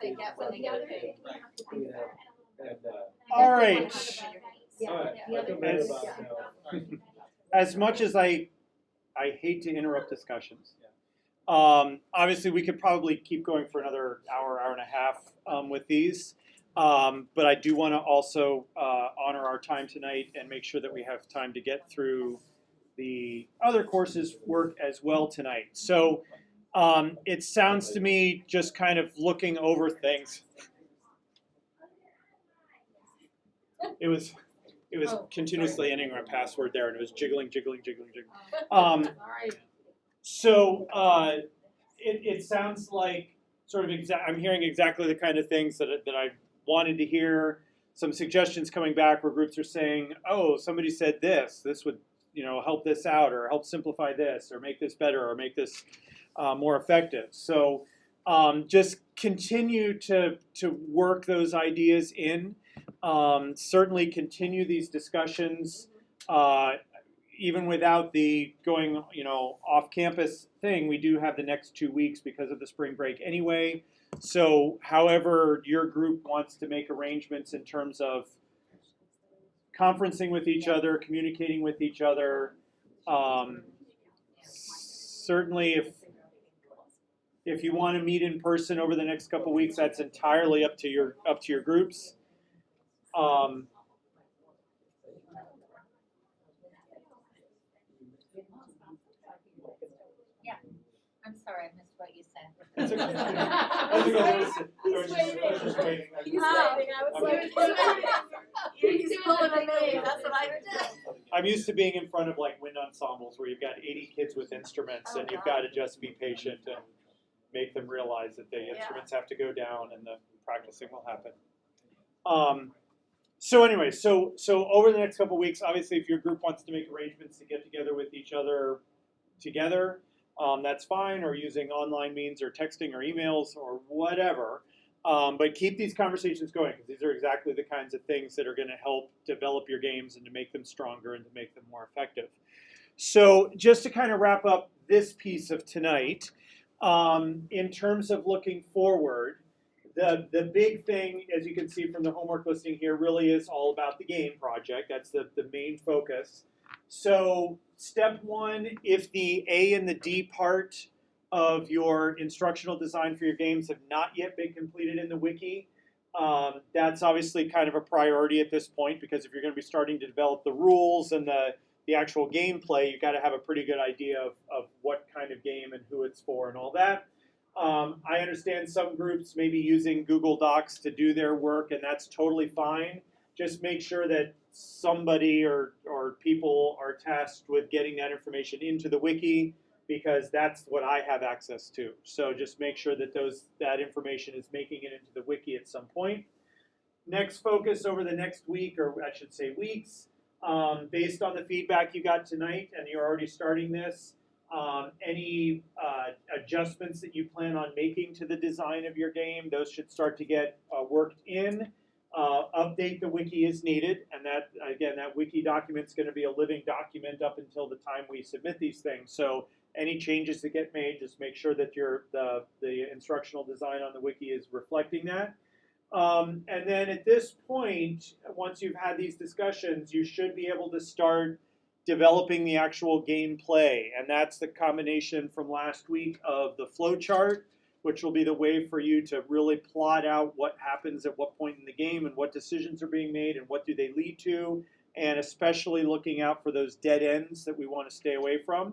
they get when they get paid. All right. As much as I hate to interrupt discussions, obviously we could probably keep going for another hour, hour and a half with these. But I do want to also honor our time tonight and make sure that we have time to get through the other courses work as well tonight. So it sounds to me, just kind of looking over things. It was continuously entering my password there, and it was jiggling. So it sounds like sort of I'm hearing exactly the kind of things that I wanted to hear. Some suggestions coming back where groups are saying, "Oh, somebody said this would help this out, or help simplify this, or make this better, or make this more effective." So just continue to work those ideas in. Certainly continue these discussions even without the going off campus thing. We do have the next 2 weeks because of the spring break anyway. So however your group wants to make arrangements in terms of conferencing with each other, communicating with each other, certainly if you want to meet in person over the next couple of weeks, that's entirely up to your groups. Yeah, I'm sorry, I missed what you said. It's okay. He's waiting. I was like, he's pulling a name. That's what I did. I'm used to being in front of like wind ensembles where you've got 80 kids with instruments, and you've got to just be patient and make them realize that the instruments have to go down and the practicing will happen. So anyway, so over the next couple of weeks, obviously, if your group wants to make arrangements to get together with each other together, that's fine, or using online means, or texting, or emails, or whatever. But keep these conversations going, because these are exactly the kinds of things that are going to help develop your games and to make them stronger and to make them more effective. So just to kind of wrap up this piece of tonight, in terms of looking forward, the big thing, as you can see from the homework listing here, really is all about the game project. That's the main focus. So step one, if the A and the D part of your instructional design for your games have not yet been completed in the wiki, that's obviously kind of a priority at this point, because if you're going to be starting to develop the rules and the actual gameplay, you've got to have a pretty good idea of what kind of game and who it's for and all that. I understand some groups may be using Google Docs to do their work, and that's totally fine. Just make sure that somebody or people are tasked with getting that information into the wiki, because that's what I have access to. So just make sure that that information is making it into the wiki at some point. Next focus over the next week, or I should say weeks, based on the feedback you got tonight, and you're already starting this, any adjustments that you plan on making to the design of your game, those should start to get worked in. Update the wiki as needed, and that wiki document is going to be a living document up until the time we submit these things. So any changes that get made, just make sure that the instructional design on the wiki is reflecting that. And then at this point, once you've had these discussions, you should be able to start developing the actual gameplay, and that's the combination from last week of the flow chart, which will be the way for you to really plot out what happens at what point in the game and what decisions are being made and what do they lead to, and especially looking out for those dead ends that we want to stay away from.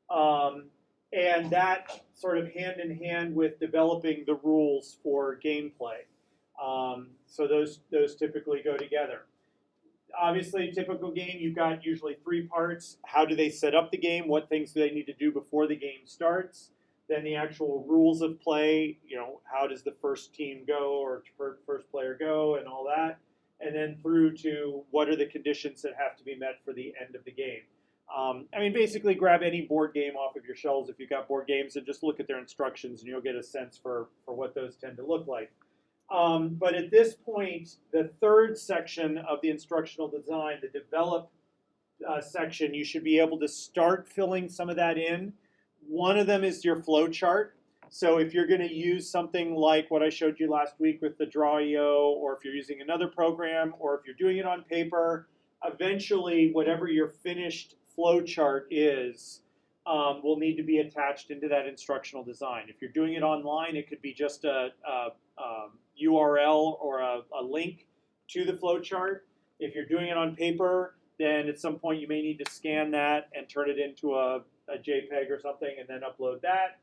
And that sort of hand in hand with developing the rules for gameplay. So those typically go together. Obviously, typical game, you've got usually 3 parts. How do they set up the game? What things do they need to do before the game starts? Then the actual rules of play, how does the first team go or first player go and all that. And then through to what are the conditions that have to be met for the end of the game. Basically grab any board game off of your shelves if you've got board games and just look at their instructions, and you'll get a sense for what those tend to look like. But at this point, the third section of the instructional design, the develop section, you should be able to start filling some of that in. One of them is your flow chart. So if you're going to use something like what I showed you last week with the Draw.io, or if you're using another program, or if you're doing it on paper, eventually whatever your finished flow chart is will need to be attached into that instructional design. If you're doing it online, it could be just a URL or a link to the flow chart. If you're doing it on paper, then at some point you may need to scan that and turn it into a JPEG or something and then upload that.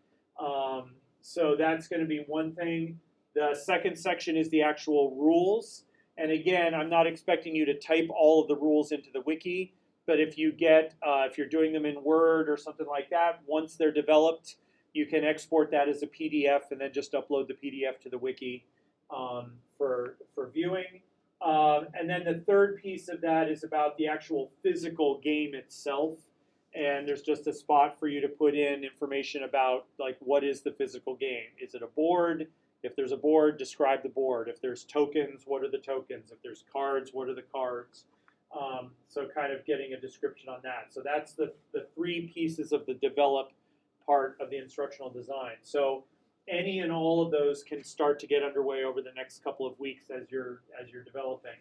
So that's going to be one thing. The second section is the actual rules. And again, I'm not expecting you to type all of the rules into the wiki, but if you get, if you're doing them in Word or something like that, once they're developed, you can export that as a PDF and then just upload the PDF to the wiki for viewing. And then the third piece of that is about the actual physical game itself. And there's just a spot for you to put in information about, like, what is the physical game? Is it a board? If there's a board, describe the board. If there's tokens, what are the tokens? If there's cards, what are the cards? So kind of getting a description on that. So that's the three pieces of the develop part of the instructional design. So any and all of those can start to get underway over the next couple of weeks as you're developing.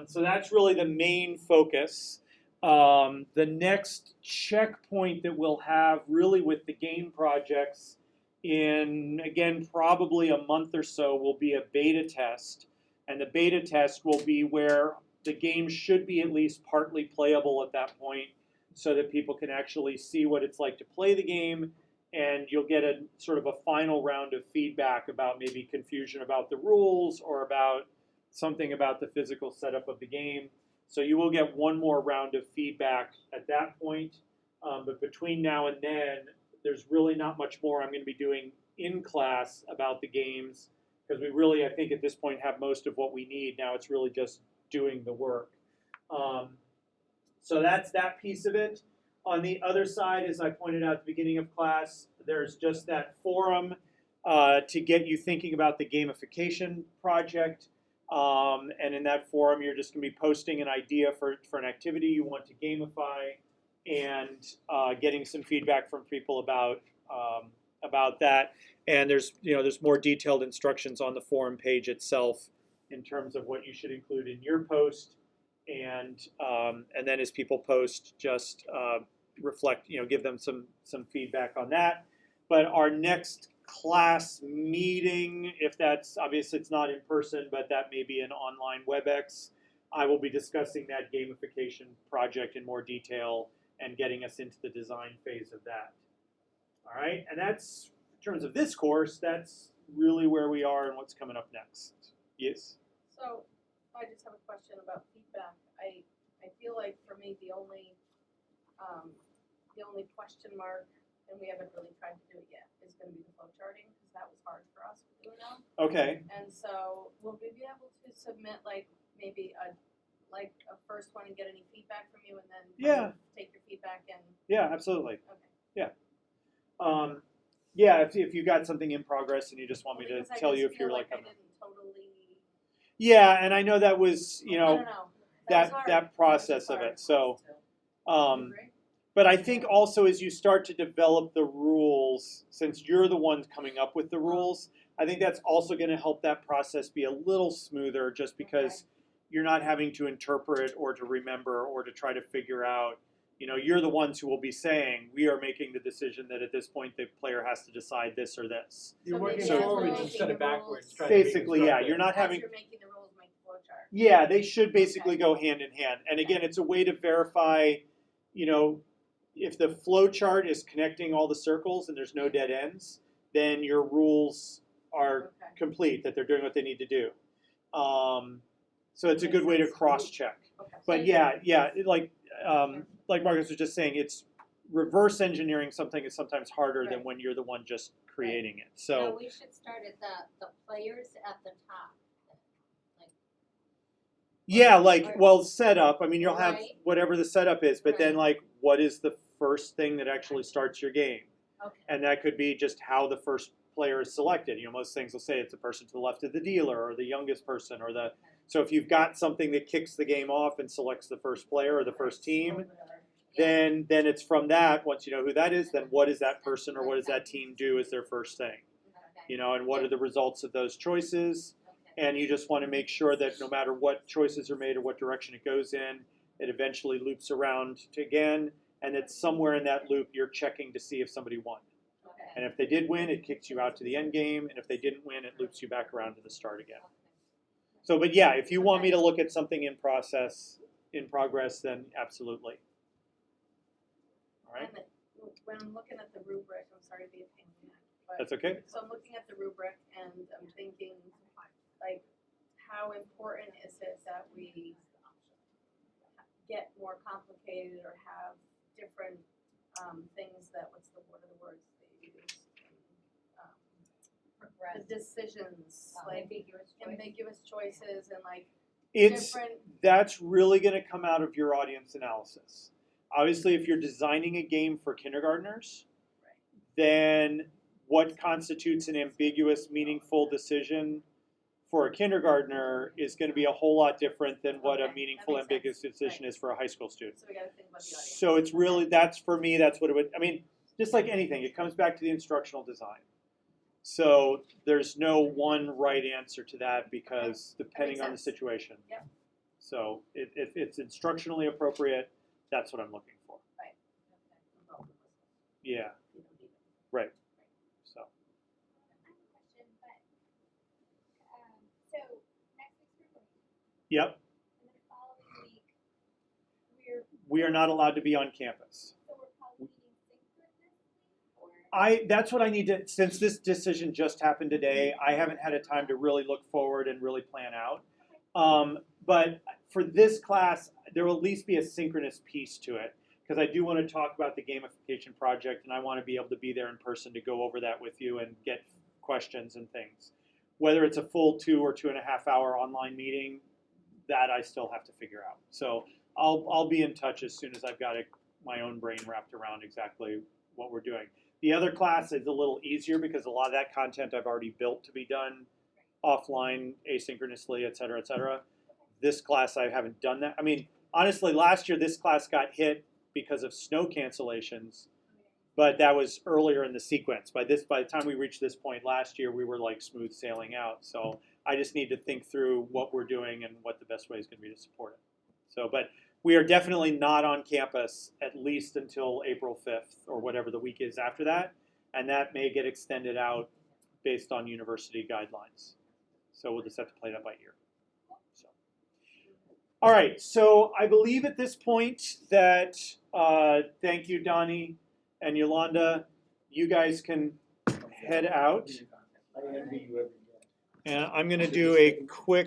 So that's really the main focus. The next checkpoint that we'll have really with the game projects in, again, probably a month or so will be a beta test. And the beta test will be where the game should be at least partly playable at that point so that people can actually see what it's like to play the game, and you'll get a sort of a final round of feedback about maybe confusion about the rules or about something about the physical setup of the game. So you will get one more round of feedback at that point. But between now and then, there's really not much more I'm going to be doing in class about the games, because we really, I think at this point, have most of what we need. Now it's really just doing the work. So that's that piece of it. On the other side, as I pointed out at the beginning of class, there's just that forum to get you thinking about the gamification project. And in that forum, you're just going to be posting an idea for an activity you want to gamify, and getting some feedback from people about that. And there's more detailed instructions on the forum page itself in terms of what you should include in your post, and then as people post, just reflect, give them some feedback on that. But our next class meeting, if that's, obviously it's not in person, but that may be an online WebEx, I will be discussing that gamification project in more detail and getting us into the design phase of that. All right, and that's, in terms of this course, that's really where we are and what's coming up next. Yes? So, I just have a question about feedback. I feel like for me the only question mark, and we haven't really tried to do it yet, is going to be the flow charting, because that was hard for us to do it on. Okay. And so, will we be able to submit maybe a first one and get any feedback from you, and then take your feedback and? Yeah, absolutely. Okay. Yeah. Yeah, if you got something in progress and you just want me to tell you if you're like, I didn't totally. Yeah, and I know that was, I don't know. that process of it. So, but I think also as you start to develop the rules, since you're the ones coming up with the rules, I think that's also going to help that process be a little smoother, just because you're not having to interpret or to remember or to try to figure out. You're the ones who will be saying, we are making the decision that at this point the player has to decide this or this. You're working maybe forwards instead of backwards. Basically, yeah, you're not having. You're making the rules, make the flow chart. Yeah, they should basically go hand in hand. And again, it's a way to verify, if the flow chart is connecting all the circles and there's no dead ends, then your rules are complete, that they're doing what they need to do. So it's a good way to cross-check. Okay. But like Marcus was just saying, it's reverse engineering something is sometimes harder than when you're the one just creating it. So No, we should start at the players at the top. Setup. I mean, you'll have Right. whatever the setup is, but then Right. what is the first thing that actually starts your game? Okay. And that could be just how the first player is selected. Most things will say it's the person to the left of the dealer, or the youngest person, or the. So if you've got something that kicks the game off and selects the first player or the first team, then it's from that, once you know who that is, then what does that person or what does that team do as their first thing? You know, and what are the results of those choices? And you just want to make sure that no matter what choices are made or what direction it goes in, it eventually loops around to again, and it's somewhere in that loop you're checking to see if somebody won. And if they did win, it kicks you out to the end game, and if they didn't win, it loops you back around to the start again. So, but yeah, if you want me to look at something in progress, then absolutely. All right. And when I'm looking at the rubric, I'm sorry to be a pain in the neck, but That's okay. so I'm looking at the rubric and I'm thinking, like, how important is it that we get more complicated or have different things that what are the words they use? The decisions, like ambiguous choices and like different. That's really going to come out of your audience analysis. Obviously, if you're designing a game for kindergartners, then what constitutes an ambiguous, meaningful decision for a kindergartner is going to be a whole lot different than what a meaningful, ambiguous decision is for a high school student. So we got to think about the audience. So it's really, that's for me, that's what it would, I mean, just like anything, it comes back to the instructional design. So there's no one right answer to that because depending on the situation. Yep. So if it's instructionally appropriate, that's what I'm looking for. Right. Yeah. Right. So. I have a question, but so next week's recording, Yep. and then the following week We are not allowed to be on campus. so we're probably meeting synchronously, or That's what I need to, since this decision just happened today, I haven't had a time to really look forward and really plan out. But for this class, there will at least be a synchronous piece to it because I do want to talk about the gamification project and I want to be able to be there in person to go over that with you and get questions and things. Whether it's a full 2 or 2.5 hour online meeting, that I still have to figure out. So I'll be in touch as soon as I've got my own brain wrapped around exactly what we're doing. The other class is a little easier because a lot of that content I've already built to be done offline, asynchronously, et cetera, et cetera. This class, I haven't done that. I mean, honestly, last year this class got hit because of snow cancellations, but that was earlier in the sequence. By the time we reached this point last year, we were like smooth sailing out. So I just need to think through what we're doing and what the best way is going to be to support it. So, but we are definitely not on campus at least until April 5th or whatever the week is after that. And that may get extended out based on university guidelines. So we'll just have to play that by ear. So. All right, so I believe at this point that, thank you, Donnie and Yolanda, you guys can head out. I envy you every day. And I'm going to do a quick